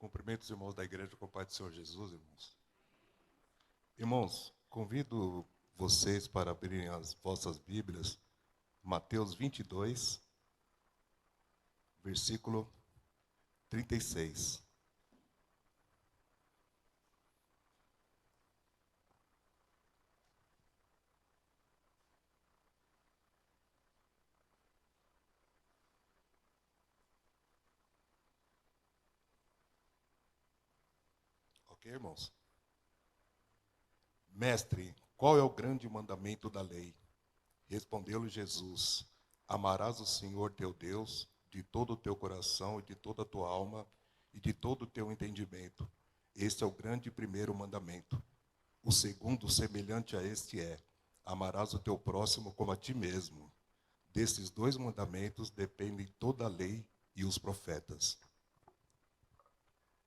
Cumprimento os irmãos da igreja com o Pai do Senhor Jesus, irmãos. Irmãos, convido vocês para abrirem as vossas Bíblias, Mateus 22, versículo 36. Ok, irmãos? Mestre, qual é o grande mandamento da lei? Respondeu-lhe Jesus: Amarás o Senhor teu Deus de todo o teu coração e de toda a tua alma e de todo o teu entendimento. Este é o grande e primeiro mandamento. O segundo, semelhante a este, é: amarás o teu próximo como a ti mesmo. Desses dois mandamentos dependem toda a lei e os profetas.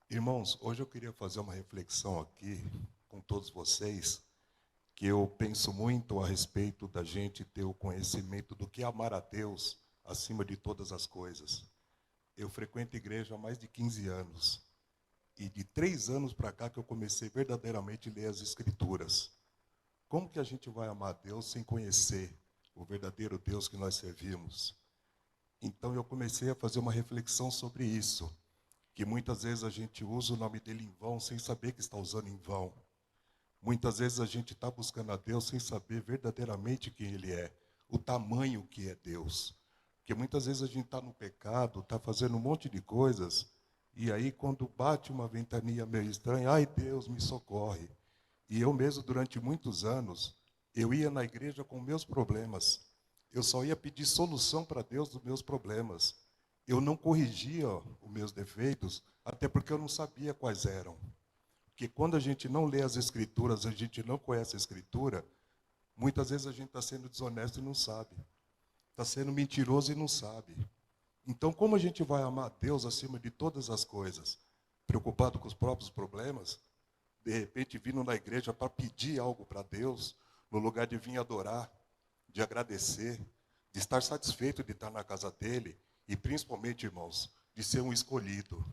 Irmãos, hoje eu queria fazer uma reflexão aqui com todos vocês, que eu penso muito a respeito da gente ter o conhecimento do que é amar a Deus acima de todas as coisas. Eu frequento a igreja há mais de 15 anos. E de 3 anos para cá que eu comecei verdadeiramente a ler as Escrituras. Como que a gente vai amar a Deus sem conhecer o verdadeiro Deus que nós servimos? Então eu comecei a fazer uma reflexão sobre isso, que muitas vezes a gente usa o nome dele em vão sem saber que está usando em vão. Muitas vezes a gente está buscando a Deus sem saber verdadeiramente quem ele é, o tamanho que é Deus. Porque muitas vezes a gente está no pecado, está fazendo um monte de coisas, e aí quando bate uma ventania meio estranha, ai Deus, me socorre. E eu mesmo, durante muitos anos, eu ia na igreja com meus problemas. Eu só ia pedir solução para Deus dos meus problemas. Eu não corrigia os meus defeitos, até porque eu não sabia quais eram. Porque quando a gente não lê as Escrituras, a gente não conhece a Escritura, muitas vezes a gente está sendo desonesto e não sabe. Está sendo mentiroso e não sabe. Então, como a gente vai amar Deus acima de todas as coisas? Preocupado com os próprios problemas? De repente, vindo na igreja para pedir algo para Deus, no lugar de vir adorar, de agradecer, de estar satisfeito de estar na casa dele, e principalmente, irmãos, de ser um escolhido.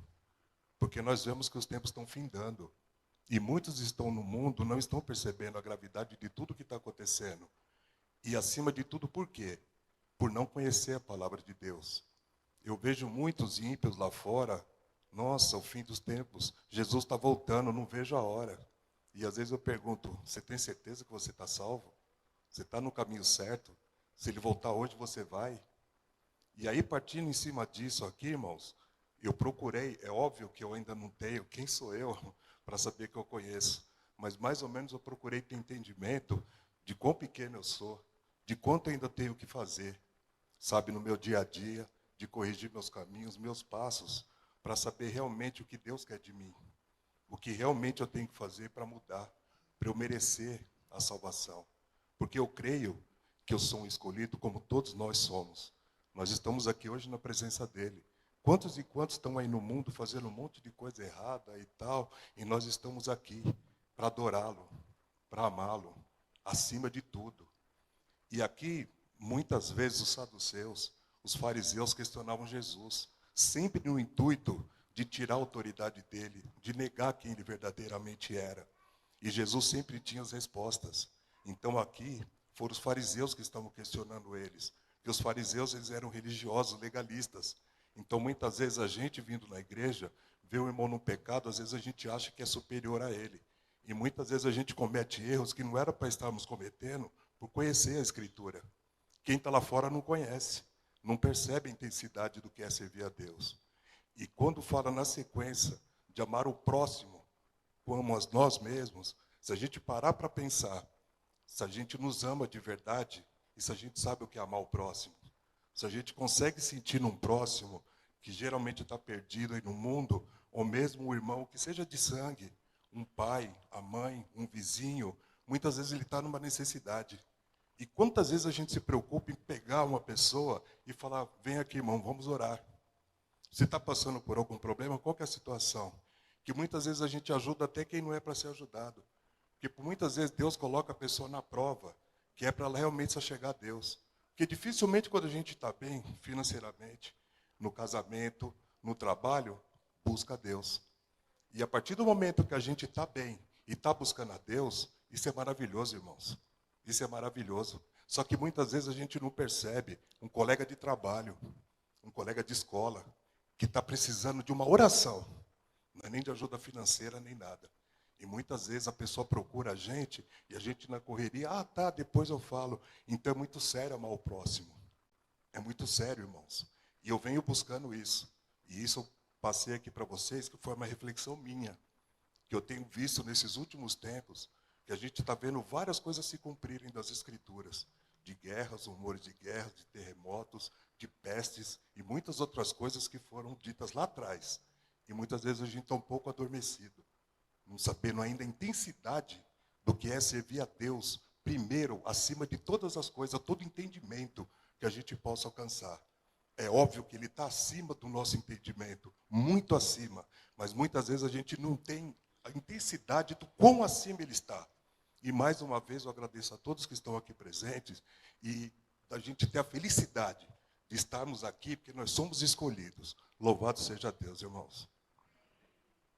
Porque nós vemos que os tempos estão findando. E muitos estão no mundo, não estão percebendo a gravidade de tudo que está acontecendo. E acima de tudo, por quê? Por não conhecer a palavra de Deus. Eu vejo muitos ímpios lá fora. Nossa, o fim dos tempos. Jesus está voltando, não vejo a hora. E às vezes eu pergunto, você tem certeza que você está salvo? Você está no caminho certo? Se ele voltar hoje, você vai? E aí, partindo em cima disso aqui, irmãos, eu procurei, é óbvio que eu ainda não tenho, quem sou eu para saber que eu conheço? Mas mais ou menos eu procurei ter entendimento de quão pequeno eu sou, de quanto ainda tenho que fazer, sabe, no meu dia a dia, de corrigir meus caminhos, meus passos, para saber realmente o que Deus quer de mim, o que realmente eu tenho que fazer para mudar, para eu merecer a salvação. Porque eu creio que eu sou um escolhido como todos nós somos. Nós estamos aqui hoje na presença dele. Quantos e quantos estão aí no mundo fazendo um monte de coisa errada e tal, e nós estamos aqui para adorá-lo, para amá-lo, acima de tudo. E aqui, muitas vezes, os saduceus, os fariseus questionavam Jesus, sempre no intuito de tirar a autoridade dele, de negar quem ele verdadeiramente era. E Jesus sempre tinha as respostas. Então aqui, foram os fariseus que estavam questionando eles. Porque os fariseus, eles eram religiosos, legalistas. Então, muitas vezes, a gente vindo na igreja, vê o irmão no pecado, às vezes a gente acha que é superior a ele. E muitas vezes a gente comete erros que não era para estarmos cometendo por conhecer a Escritura. Quem está lá fora não conhece, não percebe a intensidade do que é servir a Deus. E quando fala na sequência de amar o próximo como a nós mesmos, se a gente parar para pensar, se a gente nos ama de verdade, e se a gente sabe o que é amar o próximo, se a gente consegue sentir num próximo que geralmente está perdido aí no mundo, ou mesmo um irmão que seja de sangue, um pai, a mãe, um vizinho, muitas vezes ele está numa necessidade. E quantas vezes a gente se preocupa em pegar uma pessoa e falar, vem aqui, irmão, vamos orar. Você está passando por algum problema? Qual que é a situação? Que muitas vezes a gente ajuda até quem não é para ser ajudado. Porque por muitas vezes Deus coloca a pessoa na prova, que é para ela realmente se chegar a Deus. Porque dificilmente quando a gente está bem financeiramente, no casamento, no trabalho, busca a Deus. E a partir do momento que a gente está bem e está buscando a Deus, isso é maravilhoso, irmãos. Isso é maravilhoso. Só que muitas vezes a gente não percebe. Um colega de trabalho, um colega de escola, que está precisando de uma oração, não é nem de ajuda financeira nem nada. E muitas vezes a pessoa procura a gente e a gente na correria, tá, depois eu falo. Então é muito sério amar o próximo. É muito sério, irmãos. E eu venho buscando isso. E isso eu passei aqui para vocês, que foi uma reflexão minha, que eu tenho visto nesses últimos tempos, que a gente está vendo várias coisas se cumprirem das Escrituras, de guerras, rumores de guerras, de terremotos, de pestes e muitas outras coisas que foram ditas lá atrás. E muitas vezes a gente está um pouco adormecido, não sabendo ainda a intensidade do que é servir a Deus, primeiro, acima de todas as coisas, todo entendimento que a gente possa alcançar. É óbvio que Ele está acima do nosso entendimento, muito acima, mas muitas vezes a gente não tem a intensidade do quão acima Ele está. E mais uma vez eu agradeço a todos que estão aqui presentes e a gente ter a felicidade de estarmos aqui, porque nós somos escolhidos. Louvado seja Deus, irmãos.